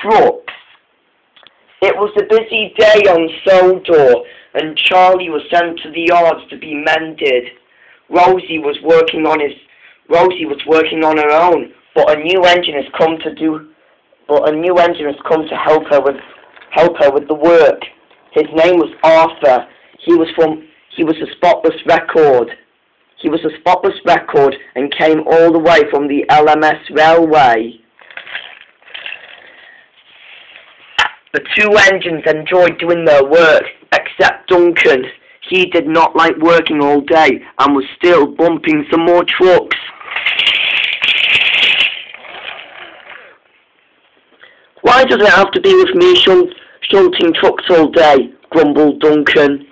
trucks. It was a busy day on Sodor, and Charlie was sent to the yards to be mended. Rosie was working on her own, but a new engine has come to help her with the work. His name was Arthur. He was a spotless record. He was a spotless record and came all the way from the LMS railway. The two engines enjoyed doing their work, except Duncan. He did not like working all day and was still bumping some more trucks. Why does it have to be with me shunting trucks all day? Grumbled Duncan.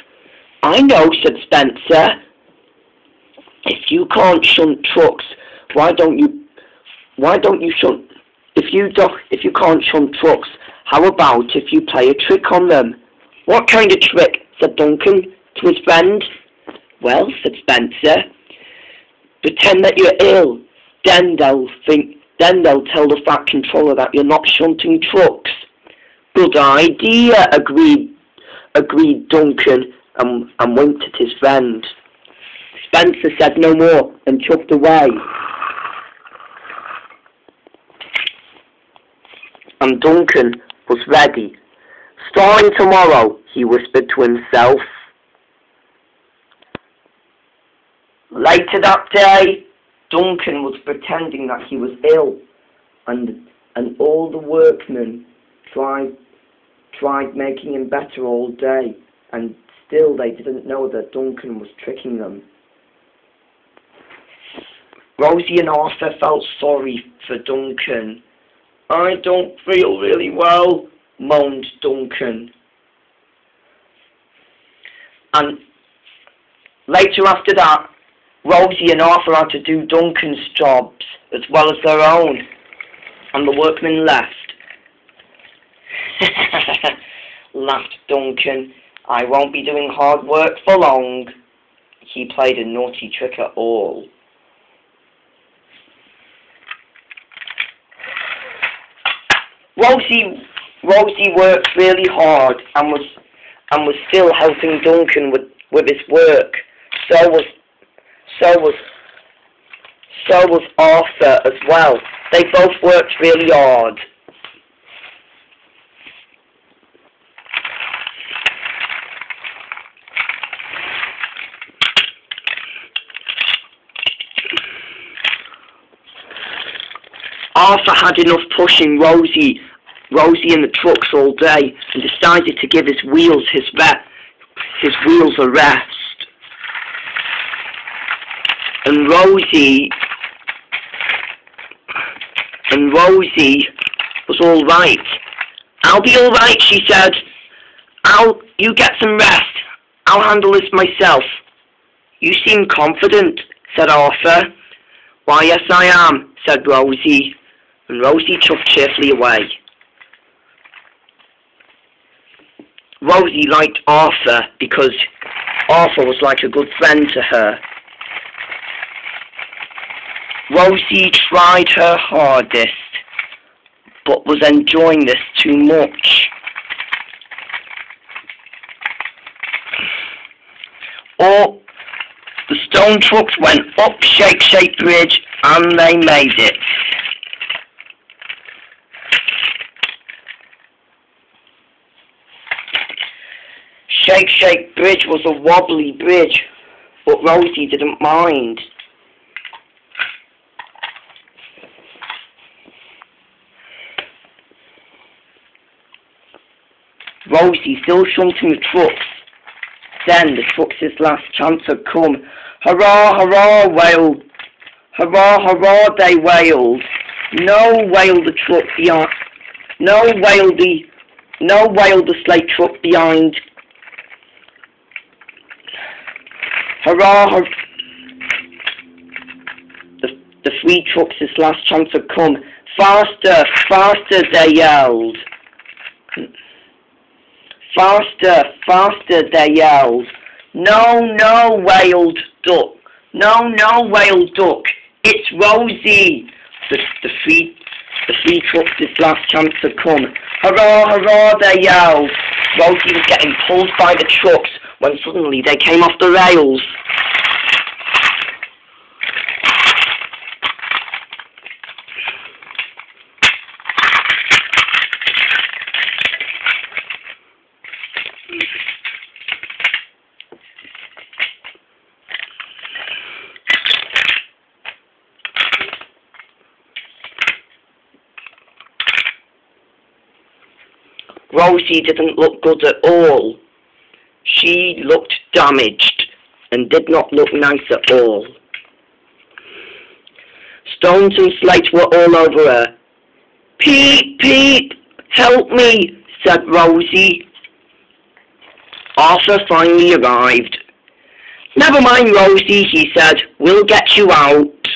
I know, said Spencer. If you can't shunt trucks, why don't you shunt? If you can't shunt trucks, how about if you play a trick on them? What kind of trick? Said Duncan to his friend. Well, said Spencer, pretend that you're ill. Then they'll tell the Fat Controller that you're not shunting trucks. Good idea, agreed Duncan and winked at his friend. Spencer said no more and chuffed away. And Duncan was ready. Starting tomorrow, he whispered to himself. Later that day, Duncan was pretending that he was ill, and all the workmen tried making him better all day, and still they didn't know that Duncan was tricking them. Rosie and Arthur felt sorry for Duncan. I don't feel really well, moaned Duncan. And later after that, Rosie and Arthur had to do Duncan's jobs as well as their own, and the workmen left. Laughed Duncan. I won't be doing hard work for long. He played a naughty trick at all. Rosie worked really hard and was still helping Duncan with his work. So was Arthur as well. They both worked really hard. Arthur had enough pushing Rosie in the trucks all day and decided to give his wheels a rest. And Rosie was all right. I'll be all right, she said. You get some rest. I'll handle this myself. You seem confident, said Arthur. Why, yes, I am, said Rosie. And Rosie chuffed cheerfully away. Rosie liked Arthur because Arthur was like a good friend to her. Rosie tried her hardest, but was enjoying this too much. All the stone trucks went up Shake Shake Bridge, and they made it. Shake Shake Bridge was a wobbly bridge, but Rosie didn't mind. Rosie still shunting the trucks. Then the trucks' last chance had come. Hurrah, hurrah, wailed. Hurrah, hurrah, they wailed. No, wailed the truck behind. No, wailed the sleigh truck behind. Hurrah, hurrah. The three trucks' last chance had come. Faster, faster, they yelled. Faster, faster, they yelled. No, no, wailed Duck. No, no, wailed Duck. It's Rosie. The 3 trucks' last chance to come. Hurrah, hurrah, they yelled. Rosie was getting pulled by the trucks when suddenly they came off the rails. Rosie didn't look good at all. She looked damaged and did not look nice at all. Stones and slates were all over her. "Pete, Pete, help me," said Rosie. Arthur finally arrived. "Never mind, Rosie," he said. "We'll get you out."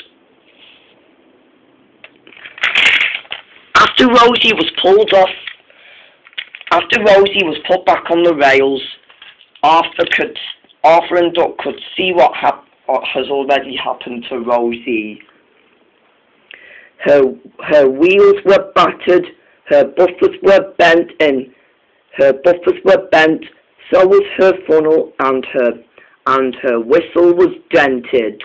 After Rosie was put back on the rails, Arthur and Duck could see what has already happened to Rosie. Her wheels were battered, her buffers were bent, so was her funnel, and her whistle was dented.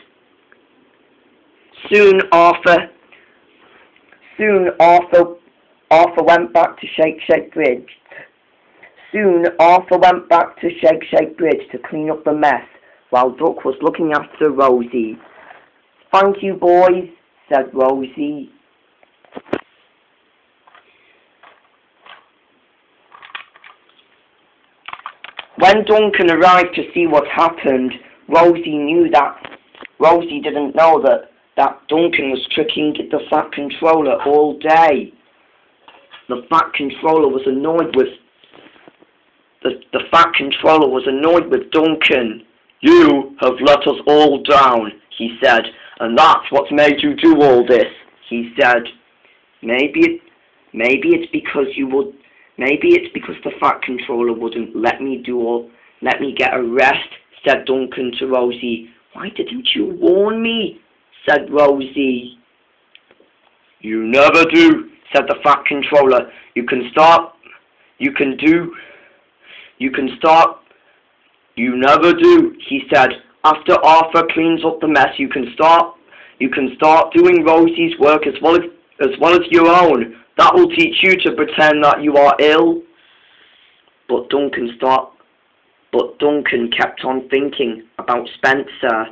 Soon Arthur went back to Shake Bridge. To clean up the mess, while Duck was looking after Rosie. "Thank you, boys," said Rosie. When Duncan arrived to see what happened, Rosie didn't know that Duncan was tricking the Fat Controller all day. The Fat Controller was annoyed with Duncan. "You have let us all down," he said, "and that's what's made you do all this," he said. Maybe it's because the Fat Controller wouldn't let me get a rest," said Duncan to Rosie. "Why didn't you warn me?" said Rosie. "You never do," said the Fat Controller. You never do," he said. "After Arthur cleans up the mess, you can start doing Rosie's work as well as your own. That will teach you to pretend that you are ill." But Duncan kept on thinking about Spencer.